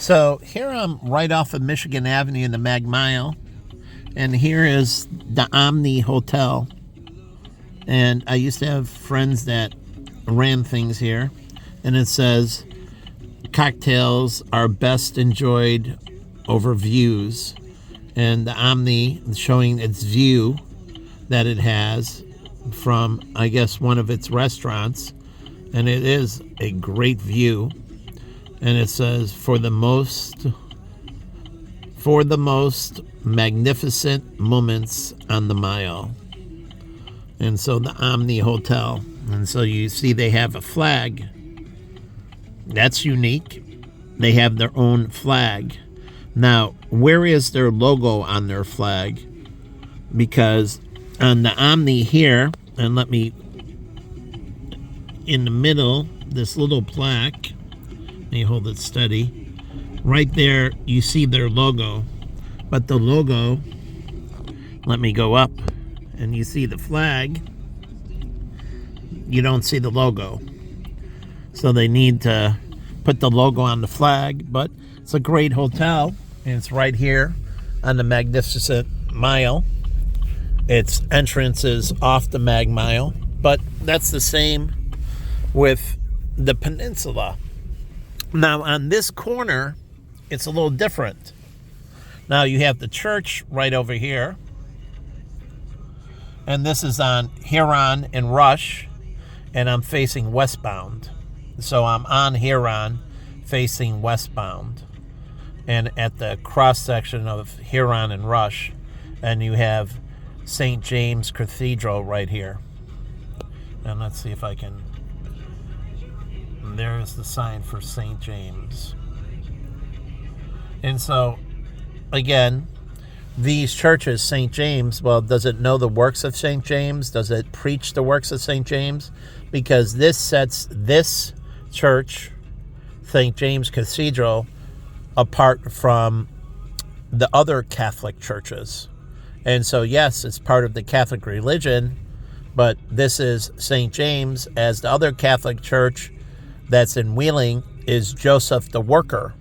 So here I'm right off of Michigan Avenue in the Mag Mile, and here is the Omni Hotel. And I used to have friends that ran things here, and it says cocktails are best enjoyed over views, and the Omni showing its view that it has from, I guess, one of its restaurants, and it is a great view. And it says for the most magnificent moments on the mile. And so the Omni Hotel. And so you see they have a flag. That's unique. They have their own flag. Now, where is their logo on their flag? Because on the Omni here, and let me, in the middle, this little plaque, let me hold it steady. Right there, you see their logo. But the logo, let me go up, and you see the flag. You don't see the logo. So they need to put the logo on the flag. But it's a great hotel, and it's right here on the Magnificent Mile. Its entrance is off the Mag Mile. But that's the same with the Peninsula. Now, on this corner, it's a little different. Now, you have the church right over here. And this is on Huron and Rush. And I'm facing westbound. So I'm on Huron facing westbound. And at the cross section of Huron and Rush. And you have St. James Cathedral right here. And let's see if I can... There's the sign for St. James. And so, again, these churches, St. James, well, does it know the works of St. James? Does it preach the works of St. James? Because this sets this church, St. James Cathedral, apart from the other Catholic churches. And so, yes, it's part of the Catholic religion, but this is St. James, as the other Catholic church that's in Wheeling is Joseph the Worker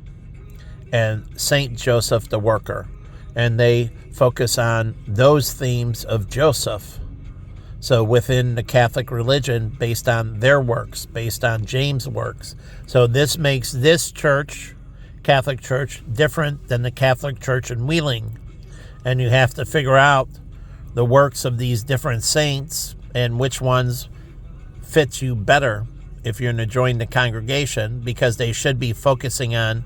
and Saint Joseph the Worker. And they focus on those themes of Joseph. So within the Catholic religion, based on their works, based on James' works. So this makes this church, Catholic Church, different than the Catholic Church in Wheeling. And you have to figure out the works of these different saints and which ones fit you better if you're going to join the congregation, because they should be focusing on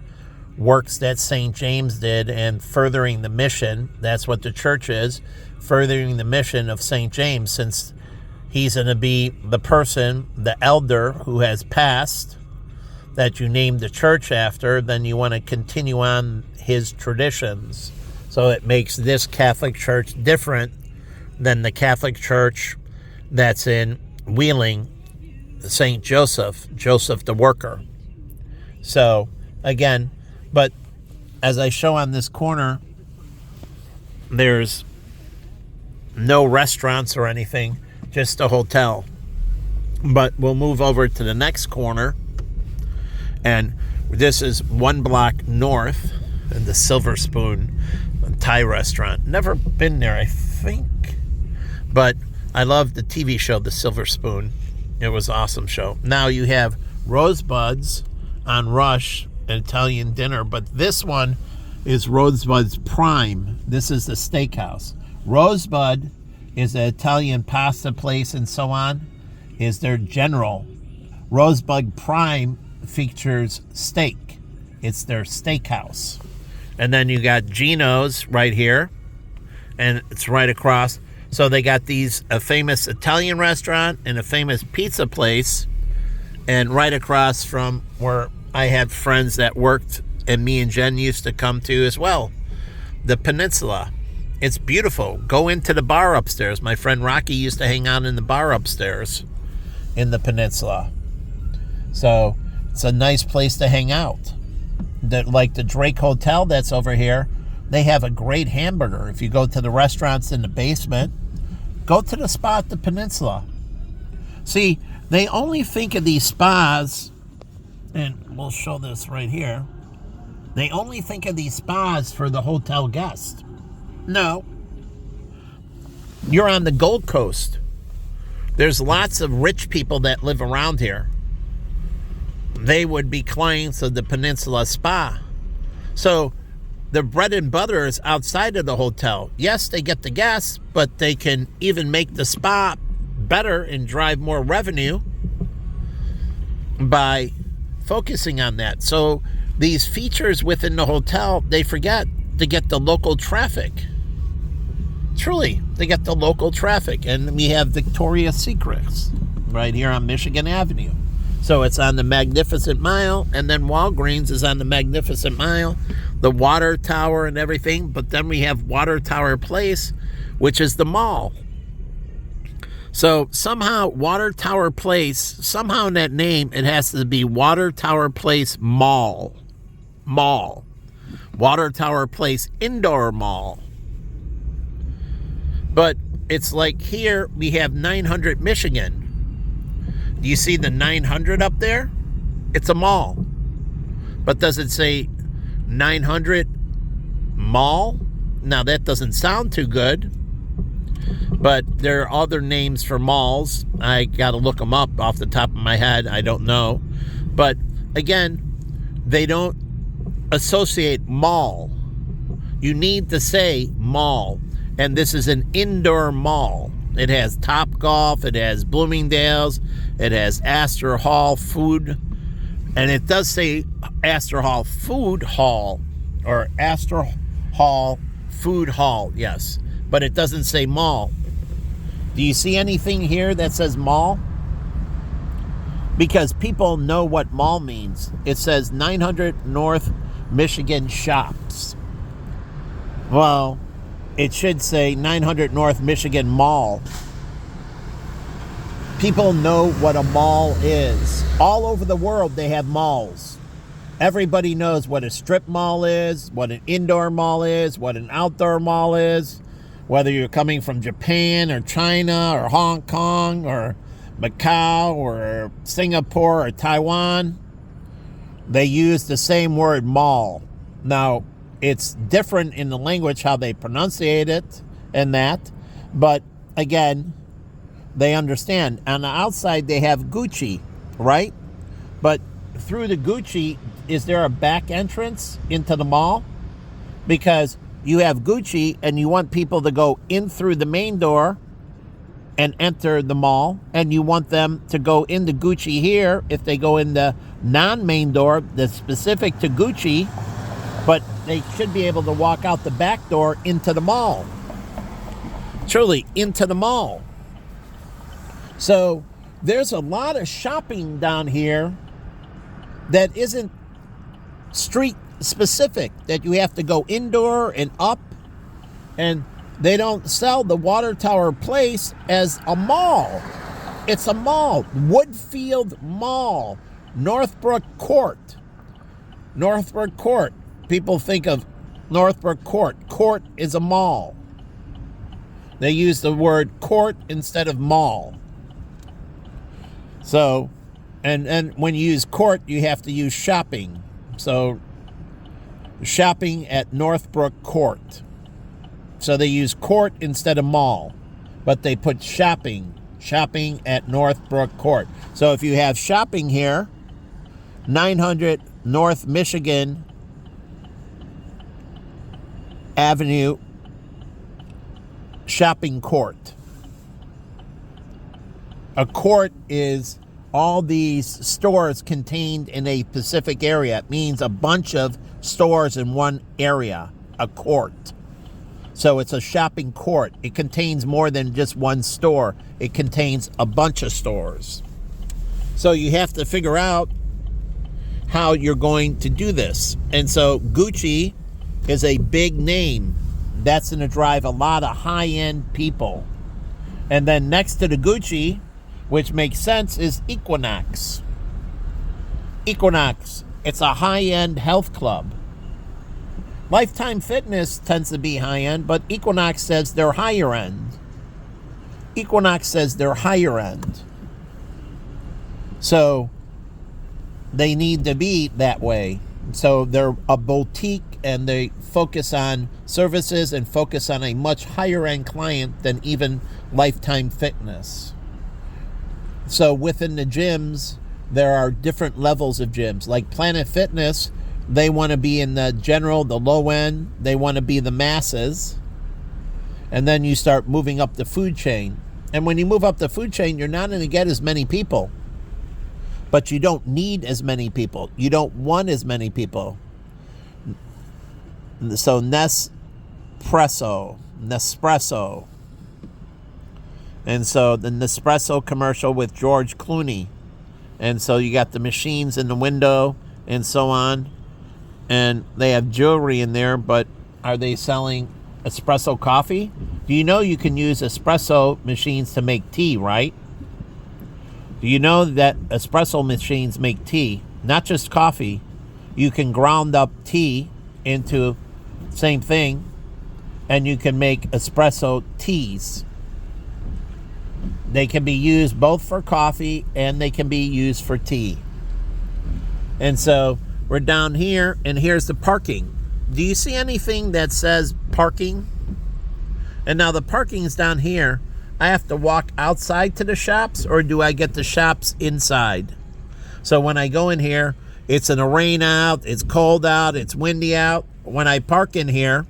works that St. James did and furthering the mission. That's what the church is, furthering the mission of St. James, since he's going to be the person, the elder who has passed, that you named the church after. Then you want to continue on his traditions. So it makes this Catholic Church different than the Catholic Church that's in Wheeling, St. Joseph, Joseph the Worker. So, again, but as I show on this corner, there's no restaurants or anything, just a hotel. But we'll move over to the next corner, and this is one block north, in the Silver Spoon Thai restaurant. Never been there, I think, but I love the TV show, The Silver Spoon. It was an awesome show. Now you have Rosebuds on Rush, an Italian dinner, but this one is Rosebuds Prime. This is the steakhouse. Rosebud is an Italian pasta place and so on, is their general. Rosebud Prime features steak. It's their steakhouse. And then you got Gino's right here, and it's right across. So they got a famous Italian restaurant and a famous pizza place, and right across from where I had friends that worked and me and Jen used to come to as well, the Peninsula. It's beautiful. Go into the bar upstairs. My friend Rocky used to hang out in the bar upstairs in the Peninsula. So it's a nice place to hang out. Like the Drake Hotel that's over here, they have a great hamburger. If you go to the restaurants in the basement, go to the spa at the Peninsula. See, they only think of these spas, and we'll show this right here. They only think of these spas for the hotel guest. No. You're on the Gold Coast. There's lots of rich people that live around here. They would be clients of the Peninsula Spa. So the bread and butter is outside of the hotel. Yes, they get the guests, but they can even make the spa better and drive more revenue by focusing on that. So these features within the hotel, they forget to get the local traffic. Truly, they get the local traffic. And we have Victoria's Secrets right here on Michigan Avenue. So it's on the Magnificent Mile, and then Walgreens is on the Magnificent Mile, the water tower and everything. But then we have Water Tower Place, which is the mall. So somehow Water Tower Place, somehow in that name, it has to be Water Tower Place Mall. Water Tower Place Indoor Mall. But it's like here we have 900 Michigan. Do you see the 900 up there? It's a mall. But does it say 900 Mall? Now that doesn't sound too good. But there are other names for malls. I got to look them up off the top of my head. I don't know. But again, they don't associate mall. You need to say mall. And this is an indoor mall. It has Topgolf, it has Bloomingdale's, it has Astor Hall Food, and it does say Astor Hall Food Hall, or Astor Hall Food Hall, yes. But it doesn't say mall. Do you see anything here that says mall? Because people know what mall means. It says 900 North Michigan Shops. Well, it should say 900 North Michigan Mall. People know what a mall is. All over the world, they have malls. Everybody knows what a strip mall is, what an indoor mall is, what an outdoor mall is. Whether you're coming from Japan or China or Hong Kong or Macau or Singapore or Taiwan, they use the same word mall. Now, it's different in the language how they pronunciate it and that, but again, they understand. On the outside, they have Gucci, right? But through the Gucci, is there a back entrance into the mall? Because you have Gucci and you want people to go in through the main door and enter the mall, and you want them to go into Gucci here if they go in the non-main door that's specific to Gucci, but they should be able to walk out the back door into the mall. Truly, into the mall. So there's a lot of shopping down here that isn't street specific, that you have to go indoor and up, and they don't sell the Water Tower Place as a mall. It's a mall. Woodfield Mall. Northbrook Court. Northbrook Court. People think of Northbrook Court. Court is a mall. They use the word court instead of mall. So, and when you use court, you have to use shopping. So, shopping at Northbrook Court. So they use court instead of mall, but they put shopping at Northbrook Court. So if you have shopping here, 900 North Michigan Avenue Shopping Court. A court is all these stores contained in a specific area. It means a bunch of stores in one area, a court. So it's a shopping court. It contains more than just one store. It contains a bunch of stores. So you have to figure out how you're going to do this. And so Gucci is a big name. That's going to drive a lot of high-end people. And then next to the Gucci, which makes sense, is Equinox. Equinox. It's a high-end health club. Lifetime Fitness tends to be high-end, but Equinox says they're higher-end. Equinox says they're higher-end. So they need to be that way. So they're a boutique and they focus on services and focus on a much higher end client than even Lifetime Fitness. So within the gyms, there are different levels of gyms. Like Planet Fitness, they want to be in the general, the low end. They want to be the masses. And then you start moving up the food chain. And when you move up the food chain, you're not going to get as many people. But you don't need as many people. You don't want as many people. So Nespresso. And so the Nespresso commercial with George Clooney. And so you got the machines in the window and so on. And they have jewelry in there, but are they selling espresso coffee? Do you know you can use espresso machines to make tea, right? Do you know that espresso machines make tea, not just coffee? You can ground up tea into same thing, and you can make espresso teas. They can be used both for coffee and they can be used for tea. And so we're down here, and here's the parking. Do you see anything that says parking? And now the parking is down here. I have to walk outside to the shops, or do I get the shops inside? So when I go in here, it's in the rain out, it's cold out, it's windy out. When I park in here,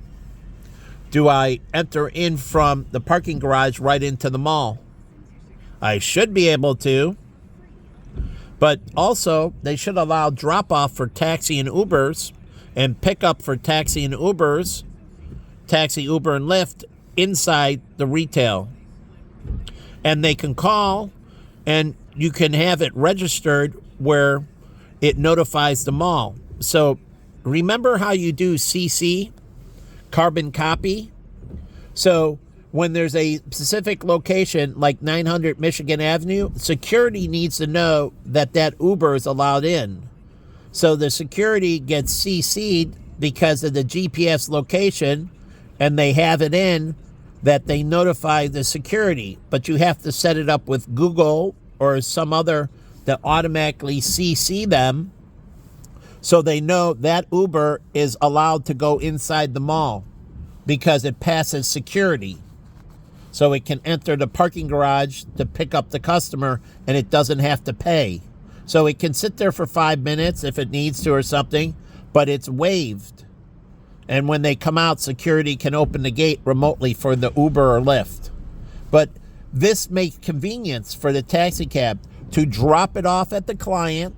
do I enter in from the parking garage right into the mall? I should be able to. But also, they should allow drop-off for taxi and Ubers and pick-up for taxi and Ubers, taxi, Uber, and Lyft inside the retail. And they can call, and you can have it registered where it notifies the mall. So remember how you do CC, carbon copy? So when there's a specific location like 900 Michigan Avenue, security needs to know that that Uber is allowed in. So the security gets CC'd because of the GPS location, and they have it in that they notify the security. But you have to set it up with Google or some other that automatically CC them so they know that Uber is allowed to go inside the mall because it passes security. So it can enter the parking garage to pick up the customer, and it doesn't have to pay. So it can sit there for 5 minutes if it needs to or something, but it's waived. And when they come out, security can open the gate remotely for the Uber or Lyft. But this makes convenience for the taxi cab to drop it off at the client,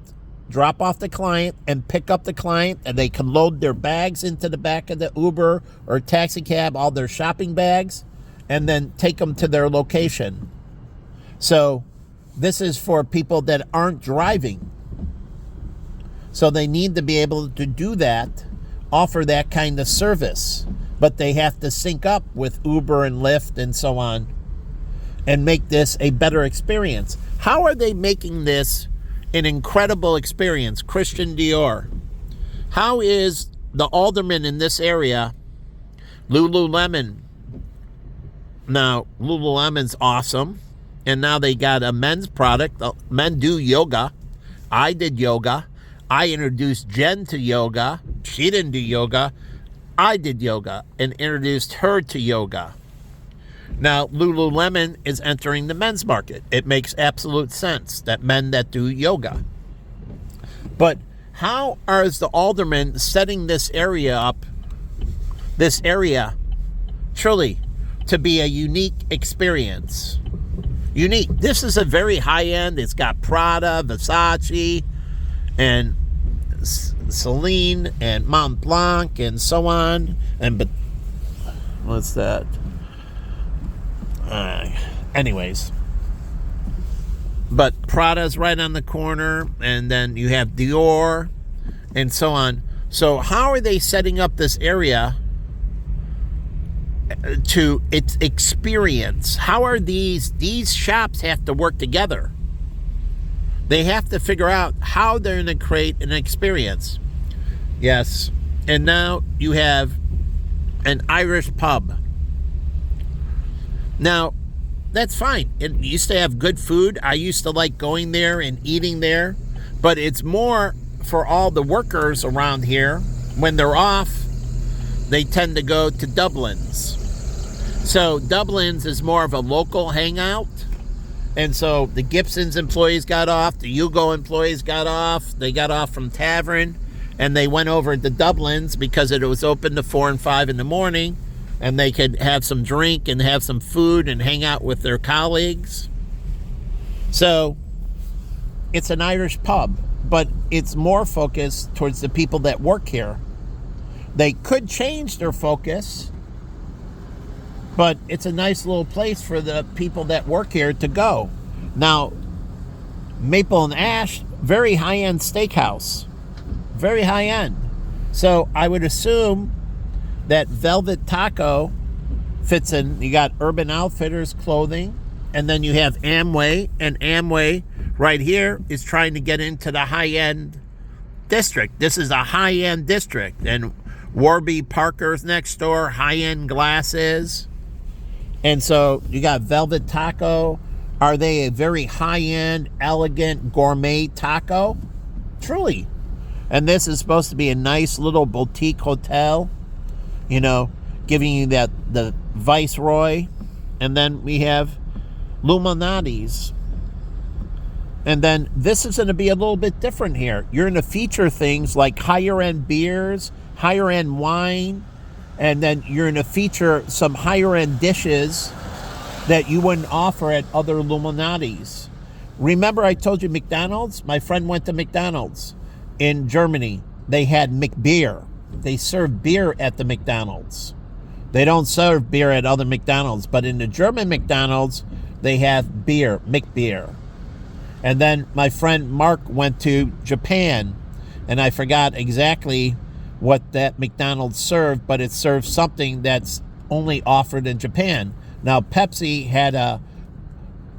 drop off the client and pick up the client, and they can load their bags into the back of the Uber or taxi cab, all their shopping bags, and then take them to their location. So this is for people that aren't driving. So they need to be able to do that, offer that kind of service. But they have to sync up with Uber and Lyft and so on and make this a better experience. How are they making this an incredible experience? Christian Dior. How is the alderman in this area, Lululemon? Now, Lululemon's awesome. And now they got a men's product. Men do yoga. I did yoga. I introduced Jen to yoga. She didn't do yoga. I did yoga and introduced her to yoga. Now, Lululemon is entering the men's market. It makes absolute sense that men that do yoga. But how is the alderman setting this area truly to be a unique experience? Unique. This is a very high-end. It's got Prada, Versace, and Celine, and Mont Blanc, and so on. But what's that? Anyways. But Prada's right on the corner, and then you have Dior, and so on. So how are they setting up this area to its experience? How are these shops have to work together? They have to figure out how they're going to create an experience. Yes. And now you have an Irish pub. Now, that's fine. It used to have good food. I used to like going there and eating there. But it's more for all the workers around here, when they're off, they tend to go to Dublin's. So Dublin's is more of a local hangout. And so the Gibson's employees got off, the Yugo employees got off, they got off from Tavern, and they went over to Dublin's because it was open to 4 and 5 in the morning, and they could have some drink and have some food and hang out with their colleagues. So it's an Irish pub, but it's more focused towards the people that work here. They could change their focus, but it's a nice little place for the people that work here to go. Now, Maple and Ash, very high-end steakhouse. Very high-end. So I would assume that Velvet Taco fits in. You got Urban Outfitters clothing, and then you have Amway, and Amway right here is trying to get into the high-end district. This is a high-end district, and Warby Parker's next door, high-end glasses. And so you got Velvet Taco. Are they a very high-end, elegant, gourmet taco? Truly. And this is supposed to be a nice little boutique hotel, you know, giving you that the Viceroy. And then we have Luminati's. And then this is going to be a little bit different here. You're going to feature things like higher-end beers, higher-end wine, and then you're going to feature some higher-end dishes that you wouldn't offer at other Illuminati's. Remember I told you McDonald's? My friend went to McDonald's in Germany. They had McBeer. They serve beer at the McDonald's. They don't serve beer at other McDonald's, but in the German McDonald's, they have beer, McBeer. And then my friend Mark went to Japan, and I forgot exactly what that McDonald's served, but it served something that's only offered in Japan. Now, Pepsi had a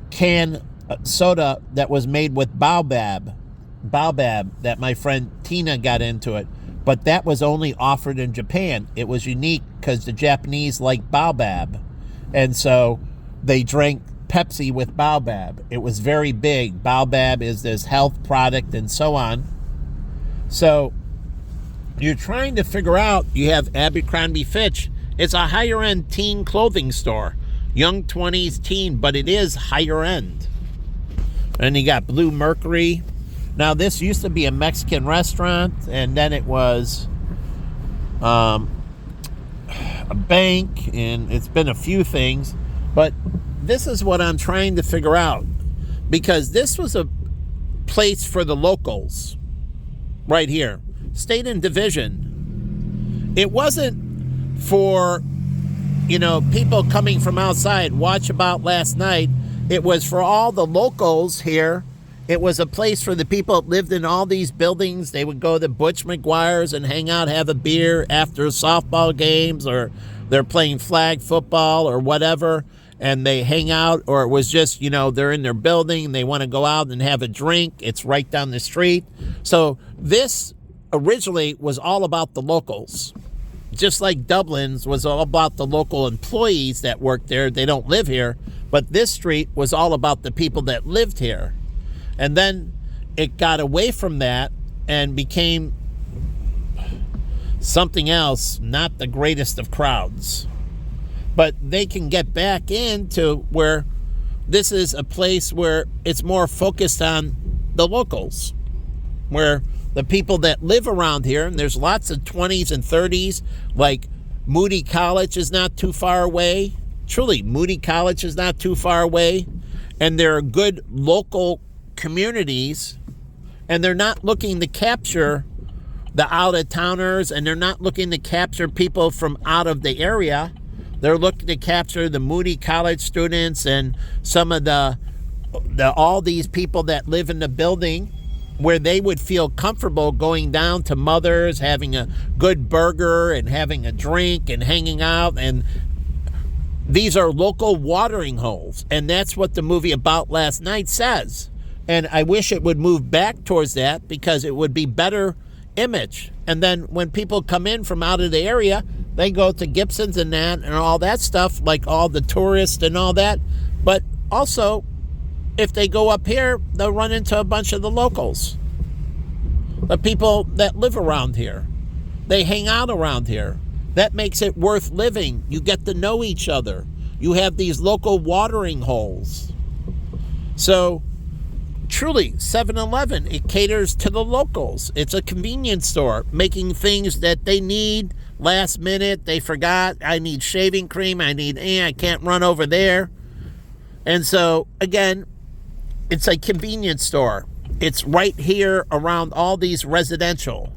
can soda that was made with baobab that my friend Tina got into it, but that was only offered in Japan. It was unique because the Japanese like baobab, and so they drank Pepsi with baobab. It was very big. Baobab is this health product and so on. So you're trying to figure out, you have Abercrombie Fitch. It's a higher end teen clothing store. Young 20s teen, but it is higher end. And you got Blue Mercury. Now this used to be a Mexican restaurant, and then it was a bank, and it's been a few things. But this is what I'm trying to figure out, because this was a place for the locals right here. State and Division. It wasn't for, you know, people coming from outside. Watch About last night. It was for all the locals here. It was a place for the people that lived in all these buildings. They would go to Butch McGuire's and hang out, have a beer after softball games, or they're playing flag football or whatever, and they hang out, or it was just, you know, they're in their building and they want to go out and have a drink. It's right down the street. So this originally was all about the locals. Just like Dublin's was all about the local employees that worked there. They don't live here. But this street was all about the people that lived here. And then it got away from that and became something else, not the greatest of crowds. But they can get back into where this is a place where it's more focused on the locals, where the people that live around here, and there's lots of 20s and 30s, like Moody College is not too far away. Truly, Moody College is not too far away. And there are good local communities, and they're not looking to capture the out-of-towners, and they're not looking to capture people from out of the area. They're looking to capture the Moody College students and some of the all these people that live in the building, where they would feel comfortable going down to Mother's, having a good burger and having a drink and hanging out. And these are local watering holes. And that's what the movie About last night says. And I wish it would move back towards that, because it would be better image. And then when people come in from out of the area, they go to Gibson's and that and all that stuff, like all the tourists and all that. But also, if they go up here, they'll run into a bunch of the locals. but people that live around here. They hang out around here. That makes it worth living. You get to know each other. You have these local watering holes. So, truly, 7-Eleven, it caters to the locals. It's a convenience store, making things that they need last minute. They forgot, I need shaving cream. I can't run over there. And so, again, it's a convenience store. It's right here around all these residential.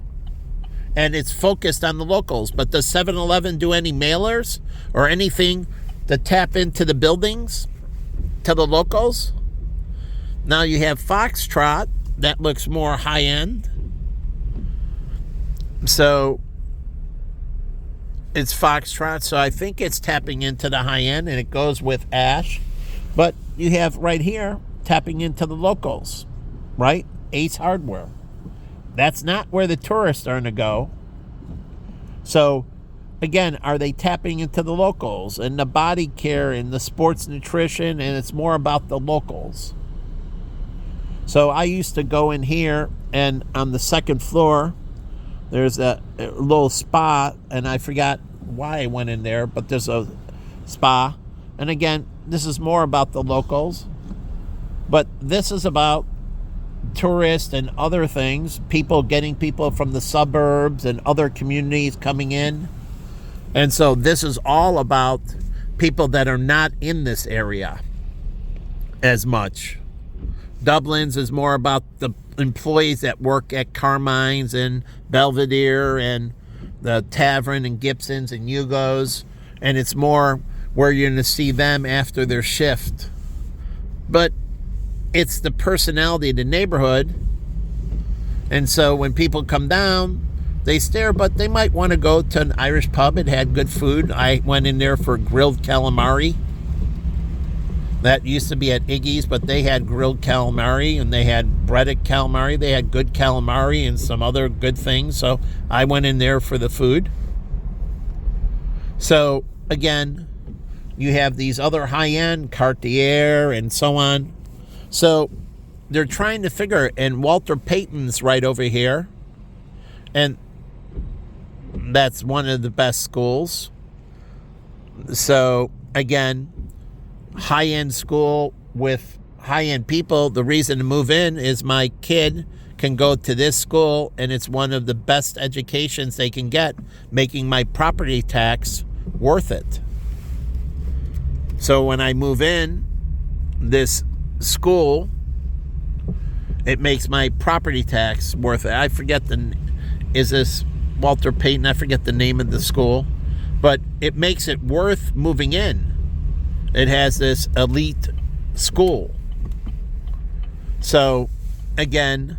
And it's focused on the locals. But does 7-Eleven do any mailers or anything to tap into the buildings, to the locals? Now you have Foxtrot. That looks more high-end. So it's Foxtrot. So I think it's tapping into the high-end, and it goes with Ash. But you have right here tapping into the locals, right? Ace Hardware. That's not where the tourists are going to go. So, again, are they tapping into the locals and the body care and the sports nutrition, and it's more about the locals? So I used to go in here, and on the second floor, there's a little spa, and I forgot why I went in there, but there's a spa. And again, this is more about the locals, but this is about tourists and other things, getting people from the suburbs and other communities coming in. And so this is all about people that are not in this area as much. Dublin's is more about the employees that work at Carmine's and Belvedere and the Tavern and Gibson's and Hugo's, and it's more where you're going to see them after their shift. But it's the personality of the neighborhood. And so when people come down, they stare, but they might want to go to an Irish pub. It had good food. I went in there for grilled calamari. That used to be at Iggy's, but they had grilled calamari, and they had breaded calamari. They had good calamari and some other good things. So I went in there for the food. So again, you have these other high-end, Cartier and so on. So they're trying to figure, and Walter Payton's right over here, and that's one of the best schools. So again, high-end school with high-end people. The reason to move in is my kid can go to this school, and it's one of the best educations they can get, making my property tax worth it. So when I move in this school, it makes my property tax worth it. I forget is this Walter Payton? I forget the name of the school, but it makes it worth moving in. It has this elite school. So again,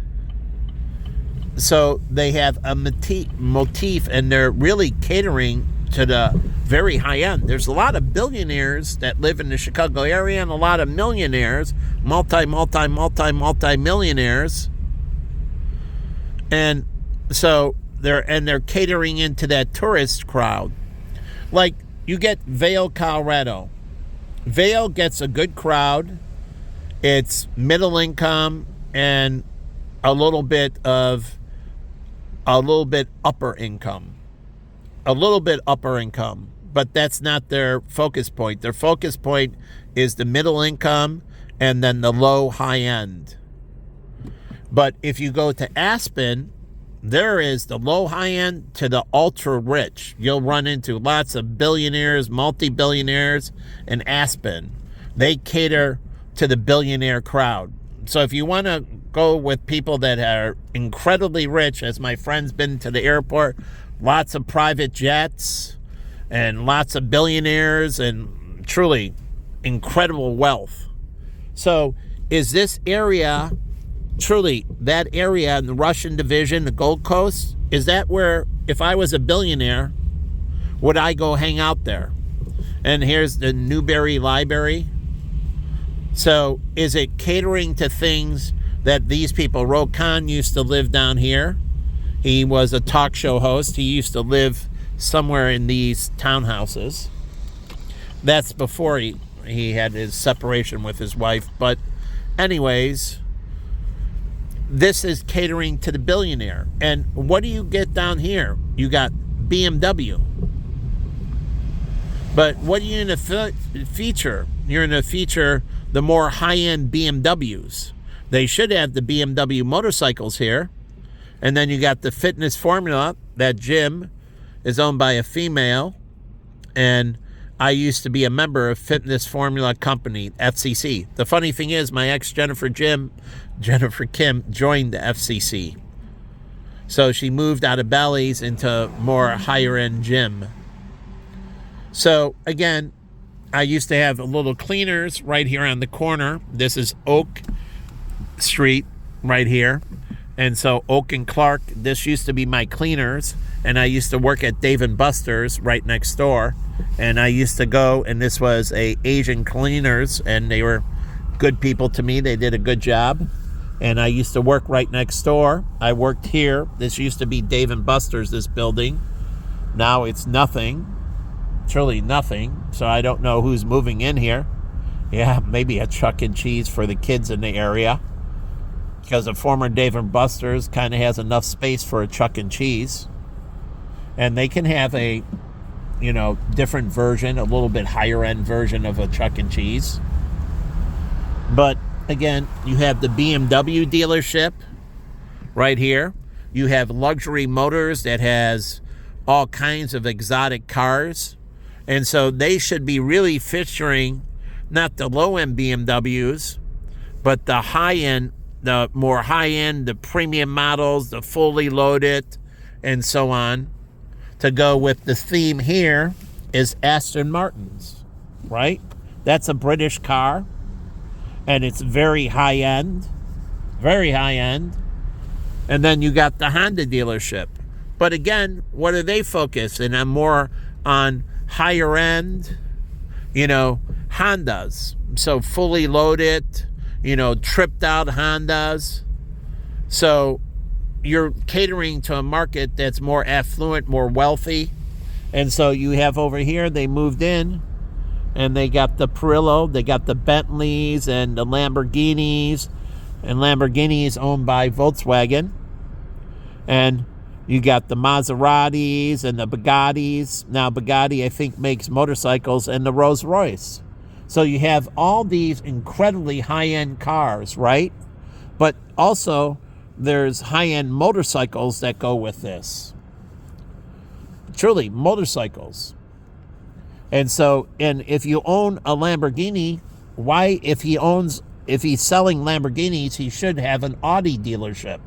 so they have a motif, and they're really catering to the very high end. There's a lot of billionaires that live in the Chicago area, and a lot of millionaires, multi-millionaires. And so they're catering into that tourist crowd. Like you get Vail, Colorado. Vail gets a good crowd. It's middle income and a little bit upper income. A little bit upper income, but that's not their focus point. Their focus point is the middle income and then the low high end. But if you go to Aspen, there is the low high end to the ultra rich. You'll run into lots of billionaires, multi-billionaires in Aspen. They cater to the billionaire crowd. So if you want to go with people that are incredibly rich, as my friend's been to the airport, lots of private jets and lots of billionaires and truly incredible wealth. So is this area truly that area in the Russian division, the Gold Coast? Is that where, if I was a billionaire, would I go hang out there? And here's the Newberry Library. So is it catering to things that these people? Ro Khan used to live down here. He was a talk show host. He used to live somewhere in these townhouses. That's before he had his separation with his wife. But anyways, this is catering to the billionaire. And what do you get down here? You got BMW. But what are you going to feature? You're going to feature the more high-end BMWs. They should have the BMW motorcycles here. And then you got the fitness formula. That gym is owned by a female. And I used to be a member of Fitness Formula Company, FCC. The funny thing is, my ex Jennifer Kim, joined the FCC. So she moved out of Bally's into more higher-end gym. So, again, I used to have little cleaners right here on the corner. This is Oak Street right here. And so Oak and Clark, this used to be my cleaners. And I used to work at Dave & Buster's right next door. And I used to go, and this was a Asian cleaners, and they were good people to me. They did a good job. And I used to work right next door. I worked here. This used to be Dave & Buster's, this building. Now it's nothing. Truly nothing. So I don't know who's moving in here. Yeah, maybe a Chuck E. Cheese for the kids in the area. Because a former Dave & Buster's kind of has enough space for a Chuck E. Cheese. And they can have a, different version, a little bit higher end version of a Chuck E. Cheese. But again, you have the BMW dealership right here. You have Luxury Motors that has all kinds of exotic cars. And so they should be really featuring not the low-end BMWs, but the high-end, the more high-end, the premium models, the fully loaded, and so on. To go with the theme here is Aston Martins, right? That's a British car, and it's very high-end, very high-end. And then you got the Honda dealership. But again, what are they focusing on? More on higher end, Hondas. So fully loaded, tripped out Hondas. So you're catering to a market that's more affluent, more wealthy. And so you have over here, they moved in and they got the Perillo, they got the Bentleys and the Lamborghinis. And Lamborghini is owned by Volkswagen. And you got the Maseratis and the Bugattis. Now, Bugatti, I think, makes motorcycles, and the Rolls Royce. So you have all these incredibly high-end cars, right? But also, there's high-end motorcycles that go with this. Truly, motorcycles. And so, and if you own a Lamborghini, why, if he's selling Lamborghinis, he should have an Audi dealership.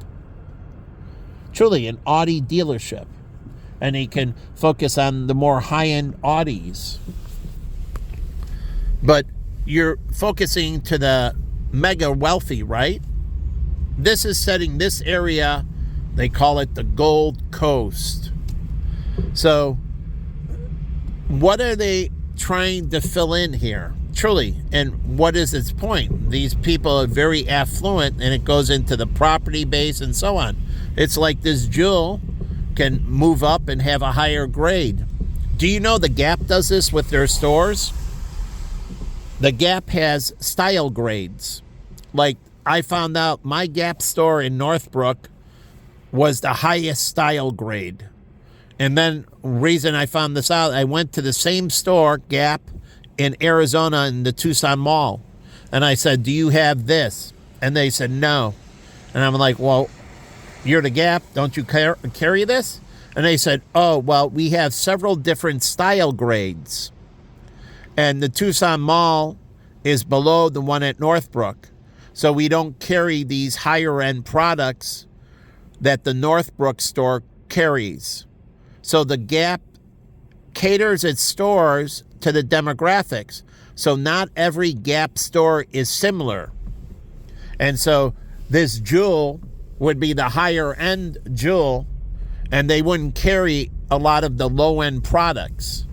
Truly, an Audi dealership. And he can focus on the more high-end Audis. But you're focusing to the mega wealthy, right? This is setting this area, they call it the Gold Coast. So, what are they trying to fill in here? Truly, and what is its point? These people are very affluent, and it goes into the property base and so on. It's like this jewel can move up and have a higher grade. Do you know the Gap does this with their stores? The Gap has style grades. Like, I found out my Gap store in Northbrook was the highest style grade. And then, reason I found this out, I went to the same store, Gap, in Arizona in the Tucson Mall. And I said, do you have this? And they said, no. And I'm like, well, you're the Gap, don't you carry this? And they said, oh, well, we have several different style grades. And the Tucson Mall is below the one at Northbrook. So we don't carry these higher end products that the Northbrook store carries. So the Gap caters its stores to the demographics. So not every Gap store is similar. And so this jewel would be the higher end jewel, and they wouldn't carry a lot of the low end products.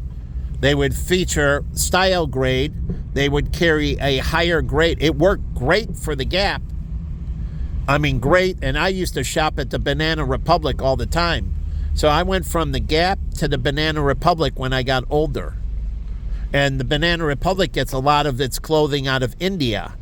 They would feature style grade. They would carry a higher grade. It worked great for the Gap. I mean, great. And I used to shop at the Banana Republic all the time. So I went from the Gap to the Banana Republic when I got older. And the Banana Republic gets a lot of its clothing out of India.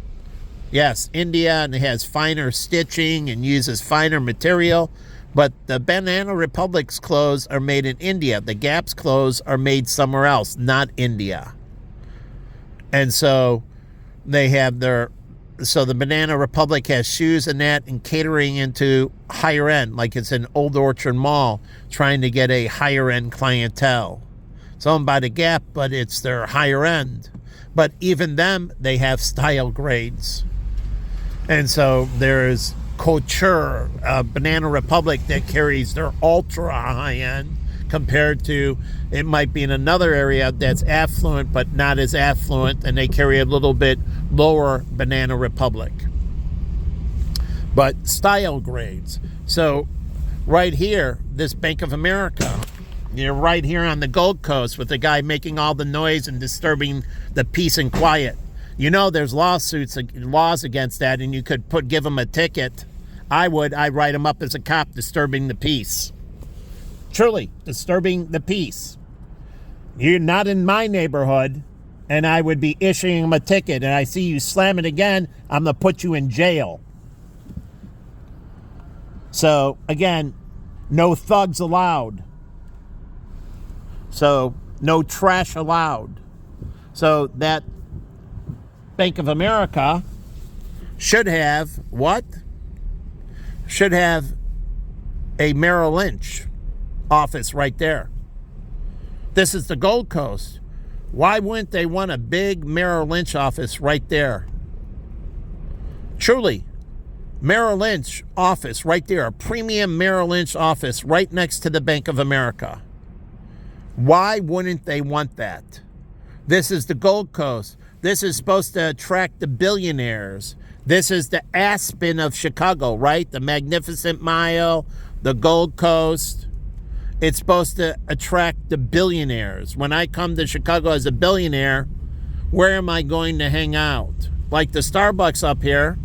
Yes, India, and it has finer stitching and uses finer material. But the Banana Republic's clothes are made in India. The Gap's clothes are made somewhere else, not India. And so they have so the Banana Republic has shoes and that, and catering into higher end, like it's an Old Orchard Mall, trying to get a higher end clientele. It's owned by the Gap, but it's their higher end. But even them, they have style grades. And so there's Couture, Banana Republic, that carries their ultra high end, compared to, it might be in another area that's affluent but not as affluent, and they carry a little bit lower Banana Republic. But style grades. So right here, this Bank of America, you're right here on the Gold Coast with the guy making all the noise and disturbing the peace and quiet. You know there's laws against that, and you could give him a ticket. I'd write him up as a cop, disturbing the peace. Truly, disturbing the peace. You're not in my neighborhood, and I would be issuing him a ticket, and I see you slam it again, I'm going to put you in jail. So, again, no thugs allowed. So, no trash allowed. So, that Bank of America should have what? Should have a Merrill Lynch office right there. This is the Gold Coast. Why wouldn't they want a big Merrill Lynch office right there? Truly, Merrill Lynch office right there, a premium Merrill Lynch office right next to the Bank of America. Why wouldn't they want that? This is the Gold Coast. This is supposed to attract the billionaires. This is the Aspen of Chicago, right? The Magnificent Mile, the Gold Coast. It's supposed to attract the billionaires. When I come to Chicago as a billionaire, where am I going to hang out? Like the Starbucks up here,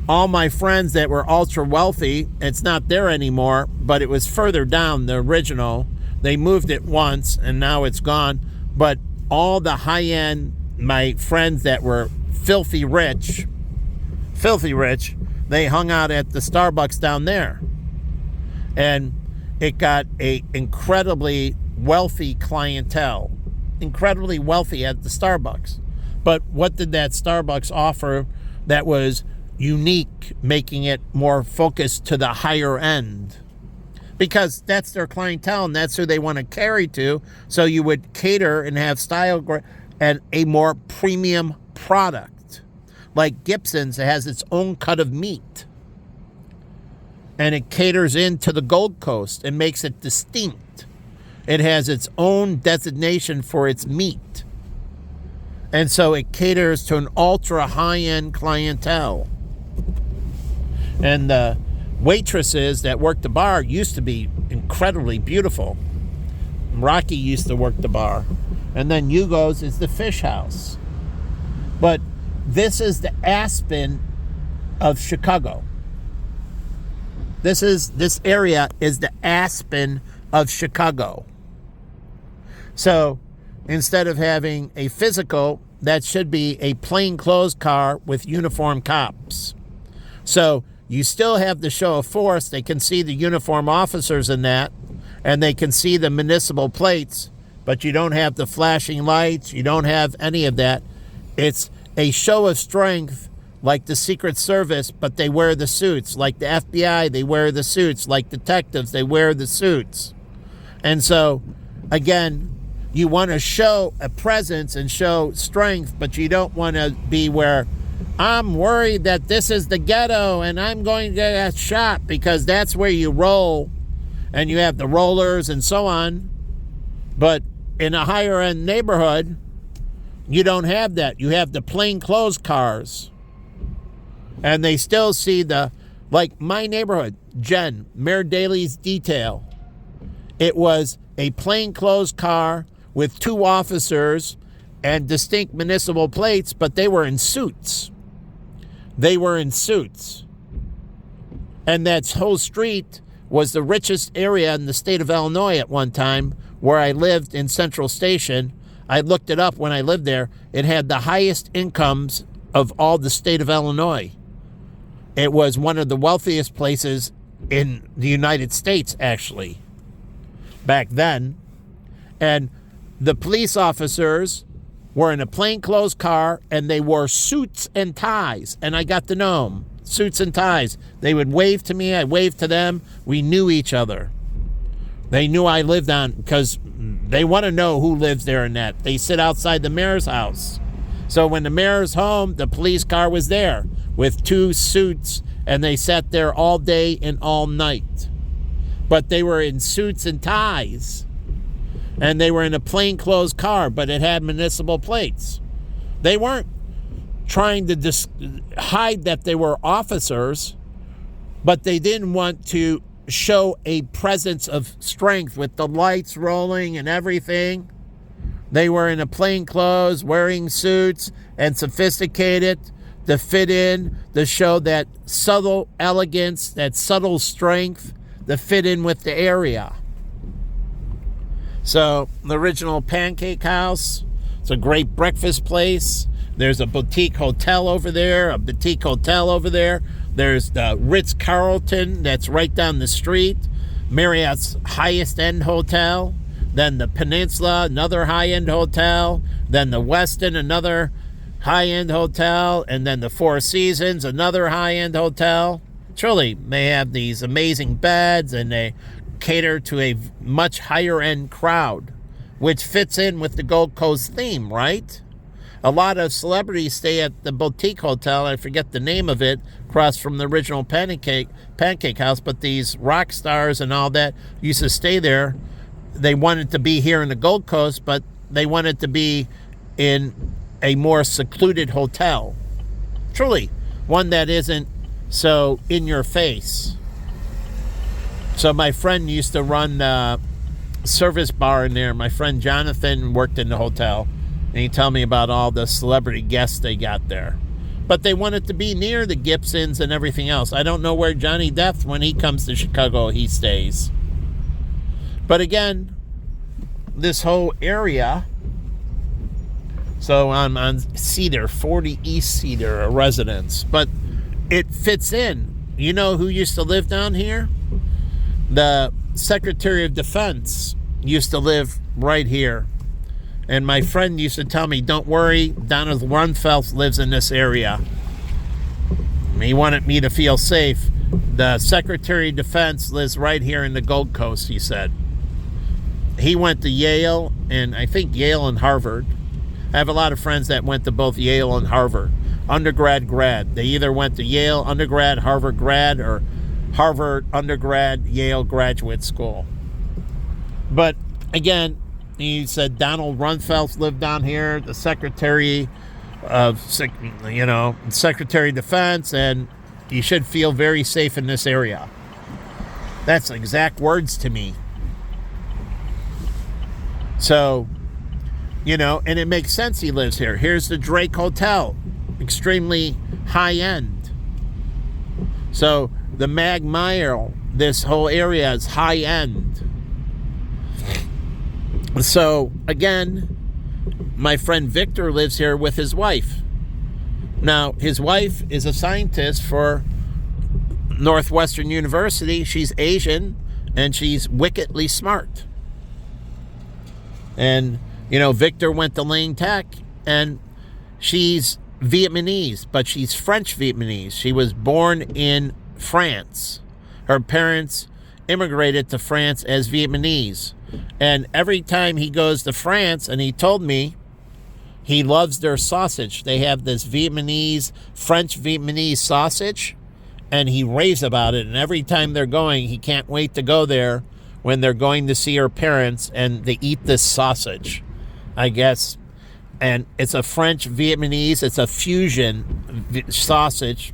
all my friends that were ultra wealthy, it's not there anymore, but it was further down, the original. They moved it once, and now it's gone. But all the high-end, my friends that were filthy rich, they hung out at the Starbucks down there. And it got a incredibly wealthy clientele, incredibly wealthy at the Starbucks. But what did that Starbucks offer that was unique, making it more focused to the higher end? Because that's their clientele, and that's who they want to carry to. So you would cater and have style and a more premium product. Like Gibson's, it has its own cut of meat. And it caters into the Gold Coast and makes it distinct. It has its own designation for its meat. And so it caters to an ultra high-end clientele. And the waitresses that work the bar used to be incredibly beautiful. Rocky used to work the bar. And then Hugo's is the fish house. But this is the Aspen of Chicago. This area is the Aspen of Chicago. So instead of having a physical, that should be a plainclothes car with uniformed cops. So you still have the show of force. They can see the uniform officers in that, and they can see the municipal plates, but you don't have the flashing lights. You don't have any of that. It's a show of strength like the Secret Service, but they wear the suits. Like the FBI, they wear the suits. Like detectives, they wear the suits. And so, again, you want to show a presence and show strength, but you don't want to be where I'm worried that this is the ghetto and I'm going to get shot, because that's where you roll and you have the rollers and so on. But in a higher end neighborhood, you don't have that. You have the plainclothes cars. And they still see like my neighborhood, Jen, Mayor Daley's Detail. It was a plainclothes car with 2 officers and distinct municipal plates, but they were in suits. They were in suits. And that whole street was the richest area in the state of Illinois at one time, where I lived in Central Station. I looked it up when I lived there. It had the highest incomes of all the state of Illinois. It was one of the wealthiest places in the United States, actually, back then. And the police officers were in a plainclothes car, and they wore suits and ties. And I got to know them, suits and ties. They would wave to me, I waved to them. We knew each other. They knew I lived on, because they want to know who lives there and that. They sit outside the mayor's house. So when the mayor's home, the police car was there with 2 suits, and they sat there all day and all night. But they were in suits and ties. And they were in a plainclothes car, but it had municipal plates. They weren't trying to hide that they were officers, but they didn't want to show a presence of strength with the lights rolling and everything. They were in a plainclothes, wearing suits, and sophisticated to fit in, to show that subtle elegance, that subtle strength, to fit in with the area. So the original Pancake House, it's a great breakfast place. There's a boutique hotel over there, a boutique hotel over there. There's the Ritz-Carlton that's right down the street, Marriott's highest end hotel. Then the Peninsula, another high-end hotel. Then the Westin, another high-end hotel. And then the Four Seasons, another high-end hotel. Truly, they have these amazing beds, and they cater to a much higher-end crowd, which fits in with the Gold Coast theme, right? A lot of celebrities stay at the boutique hotel, I forget the name of it, across from the original Pancake House, but these rock stars and all that used to stay there. They wanted to be here in the Gold Coast, but they wanted to be in a more secluded hotel. Truly, one that isn't so in your face. So my friend used to run a service bar in there. My friend Jonathan worked in the hotel, and he told me about all the celebrity guests they got there. But they wanted to be near the Gibsons and everything else. I don't know where Johnny Depp, when he comes to Chicago, he stays. But again, this whole area, so I'm on Cedar, 40 East Cedar, a residence, but it fits in. You know who used to live down here? The Secretary of Defense used to live right here. And my friend used to tell me, don't worry, Donald Rumsfeld lives in this area. He wanted me to feel safe. The Secretary of Defense lives right here in the Gold Coast, he said. He went to Yale, and I think Yale and Harvard. I have a lot of friends that went to both Yale and Harvard. Undergrad, grad. They either went to Yale undergrad, Harvard grad, or Harvard undergrad, Yale graduate school. But again, he said Donald Rumsfeld lived down here, the Secretary of, Secretary of Defense, and you should feel very safe in this area. That's exact words to me. So, and it makes sense he lives here. Here's the Drake Hotel, extremely high end. So the Mag Mile, this whole area is high end. So again, my friend Victor lives here with his wife. Now, his wife is a scientist for Northwestern University. She's Asian, and she's wickedly smart. And, Victor went to Lane Tech, and she's Vietnamese, but she's French Vietnamese. She was born in France. Her parents immigrated to France as Vietnamese. And every time he goes to France, and he told me he loves their sausage. They have this French Vietnamese sausage, and he raves about it. And every time they're going, he can't wait to go there when they're going to see her parents, and they eat this sausage, I guess. And it's a French Vietnamese, it's a fusion sausage.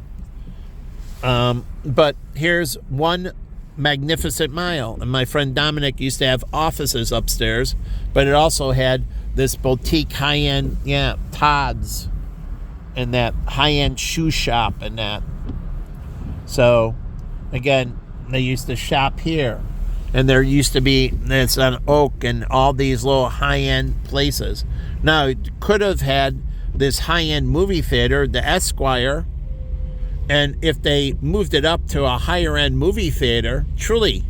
But here's one magnificent mile. And my friend Dominic used to have offices upstairs, but it also had this boutique high-end, Todd's, and that high-end shoe shop and that. So, again, they used to shop here. And there used to be, it's on Oak and all these little high-end places. Now, it could have had this high-end movie theater, the Esquire, and if they moved it up to a higher-end movie theater, truly,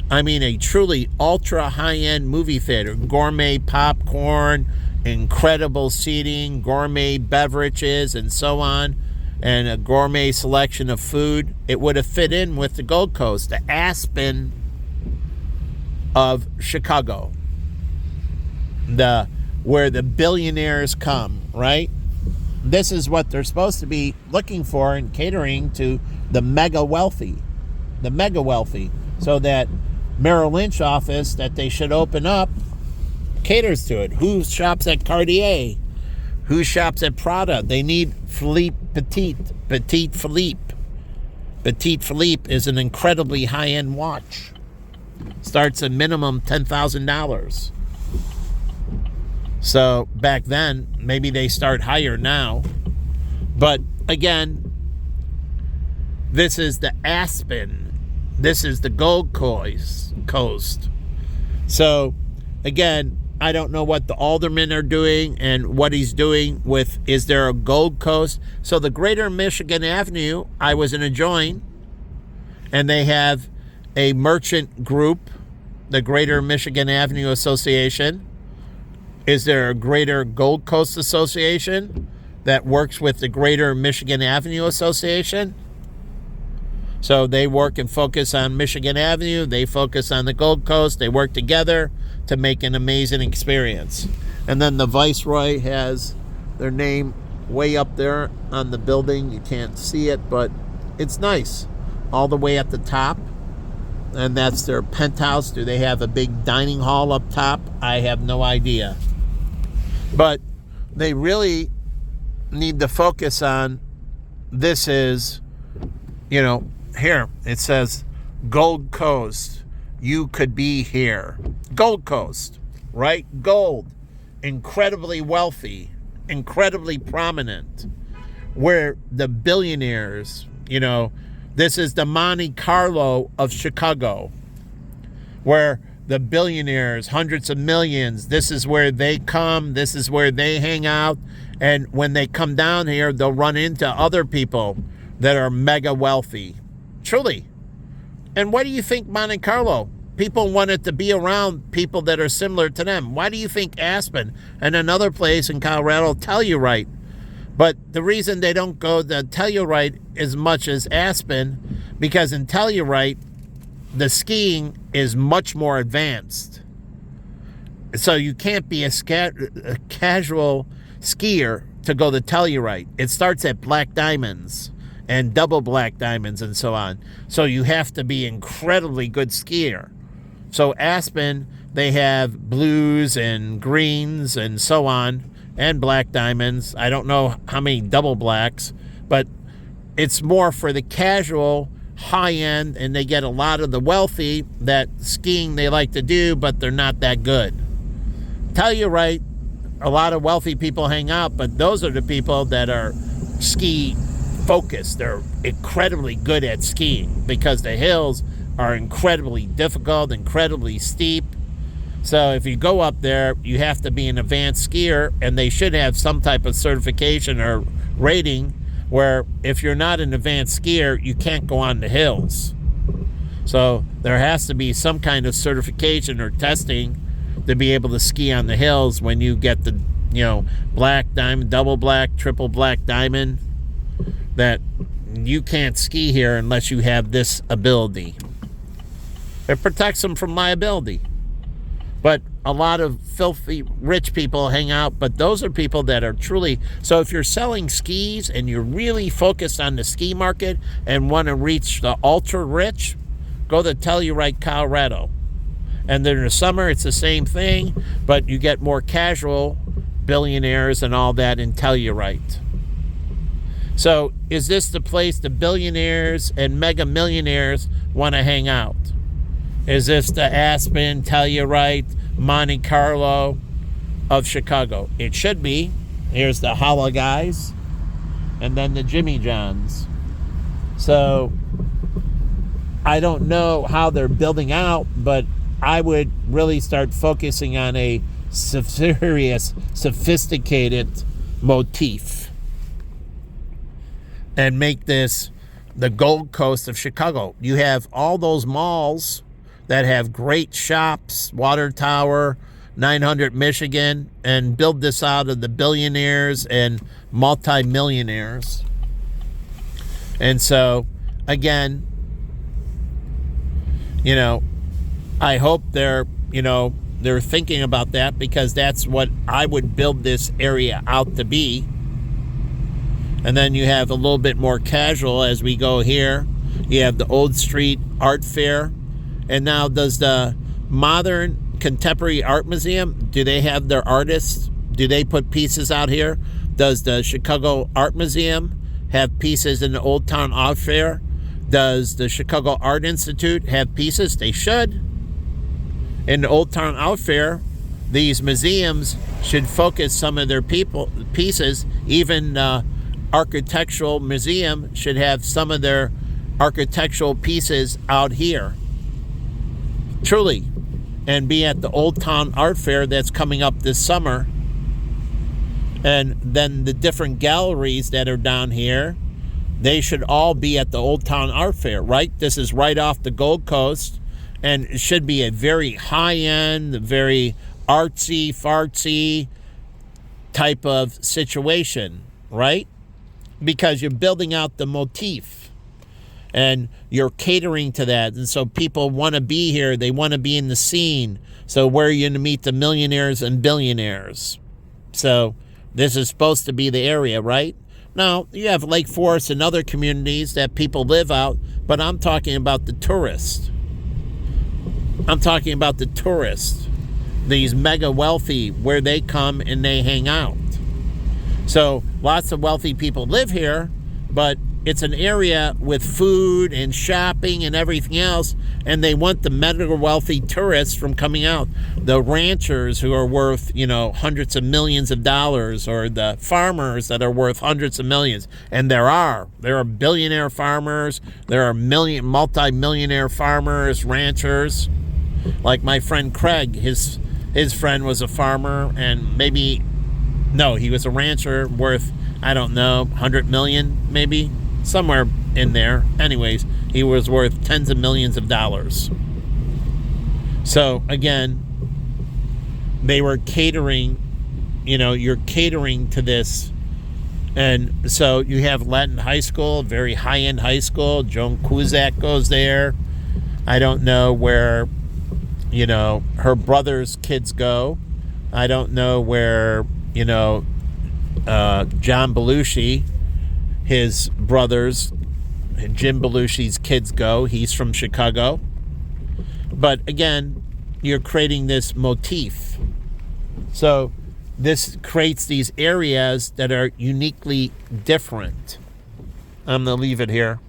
I mean a truly ultra high-end movie theater, gourmet popcorn, incredible seating, gourmet beverages, and so on, and a gourmet selection of food, it would have fit in with the Gold Coast, the Aspen of Chicago, where the billionaires come, right? This is what they're supposed to be looking for and catering to the mega wealthy, so that Merrill Lynch office that they should open up caters to it. Who shops at Cartier? Who shops at Prada? They need Petit Philippe. Petit Philippe is an incredibly high-end watch. Starts at minimum $10,000. So back then, maybe they start higher now. But again, this is the Aspen. This is the Gold Coast. So again, I don't know what the aldermen are doing and what he's doing with, is there a Gold Coast? So the Greater Michigan Avenue, I was in a join, and they have a merchant group, the Greater Michigan Avenue Association. Is there a Greater Gold Coast Association that works with the Greater Michigan Avenue Association? So they work and focus on Michigan Avenue. They focus on the Gold Coast. They work together to make an amazing experience. And then the Viceroy has their name way up there on the building. You can't see it, but it's nice. All the way at the top. And that's their penthouse. Do they have a big dining hall up top? I have no idea. But they really need to focus on, this is, here it says Gold Coast. You could be here. Gold Coast, right? Gold. Incredibly wealthy, incredibly prominent. Where the billionaires, this is the Monte Carlo of Chicago. Where the billionaires, hundreds of millions, this is where they come, this is where they hang out. And when they come down here, they'll run into other people that are mega wealthy. Truly. And why do you think Monte Carlo? People wanted to be around people that are similar to them. Why do you think Aspen and another place in Colorado, Telluride? But the reason they don't go to Telluride as much as Aspen, because in Telluride, the skiing is much more advanced. So you can't be a casual skier to go to Telluride. It starts at black diamonds and double black diamonds and so on. So you have to be incredibly good skier. So Aspen, they have blues and greens and so on, and black diamonds. I don't know how many double blacks, but it's more for the casual, high end, and they get a lot of the wealthy that skiing they like to do, but they're not that good. Telluride, a lot of wealthy people hang out, but those are the people that are ski focused. They're incredibly good at skiing because the hills are incredibly difficult, incredibly steep. So if you go up there, you have to be an advanced skier, and they should have some type of certification or rating where if you're not an advanced skier, you can't go on the hills. So there has to be some kind of certification or testing to be able to ski on the hills when you get the, black diamond, double black, triple black diamond, that you can't ski here unless you have this ability. It protects them from liability. But a lot of filthy rich people hang out, but those are people that are truly, so if you're selling skis and you're really focused on the ski market and want to reach the ultra rich, go to Telluride, Colorado. And then in the summer, it's the same thing, but you get more casual billionaires and all that in Telluride. So is this the place the billionaires and mega millionaires want to hang out? Is this the Aspen, Telluride, Monte Carlo of Chicago? It should be. Here's the Holla guys, and then the Jimmy Johns. So I don't know how they're building out, but I would really start focusing on a serious, sophisticated motif and make this the Gold Coast of Chicago. You have all those malls that have great shops, Water Tower, 900 Michigan, and build this out of the billionaires and multimillionaires. And so, again, I hope they're thinking about that, because that's what I would build this area out to be. And then you have a little bit more casual as we go here. You have the Old Street Art Fair. And now, does the Modern Contemporary Art Museum, do they have their artists? Do they put pieces out here? Does the Chicago Art Museum have pieces in the Old Town Art Fair? Does the Chicago Art Institute have pieces? They should. In the Old Town Art Fair, these museums should focus some of their pieces. Even Architectural Museum should have some of their architectural pieces out here. Truly. And be at the Old Town Art Fair that's coming up this summer. And then the different galleries that are down here, they should all be at the Old Town Art Fair, right? This is right off the Gold Coast, and it should be a very high-end, very artsy-fartsy type of situation, right? Because you're building out the motif, and you're catering to that. And so people want to be here. They want to be in the scene. So where are you going to meet the millionaires and billionaires? So this is supposed to be the area, right? Now, you have Lake Forest and other communities that people live out, but I'm talking about the tourists. I'm talking about the tourists, these mega wealthy, where they come and they hang out. So lots of wealthy people live here, but it's an area with food and shopping and everything else, and they want the mega wealthy tourists from coming out. The ranchers who are worth, hundreds of millions of dollars, or the farmers that are worth hundreds of millions. And there are billionaire farmers, there are multi-millionaire farmers, ranchers. Like my friend Craig, his friend was a farmer, and he was a rancher worth, I don't know, 100 million maybe, somewhere in there. Anyways, he was worth tens of millions of dollars. So again, they were catering, you're catering to this. And so you have Latin High School, very high-end high school. Joan Cusack goes there. I don't know where, her brother's kids go. I don't know where, John Belushi, his brothers, Jim Belushi's kids go. He's from Chicago. But again, you're creating this motif. So this creates these areas that are uniquely different. I'm going to leave it here.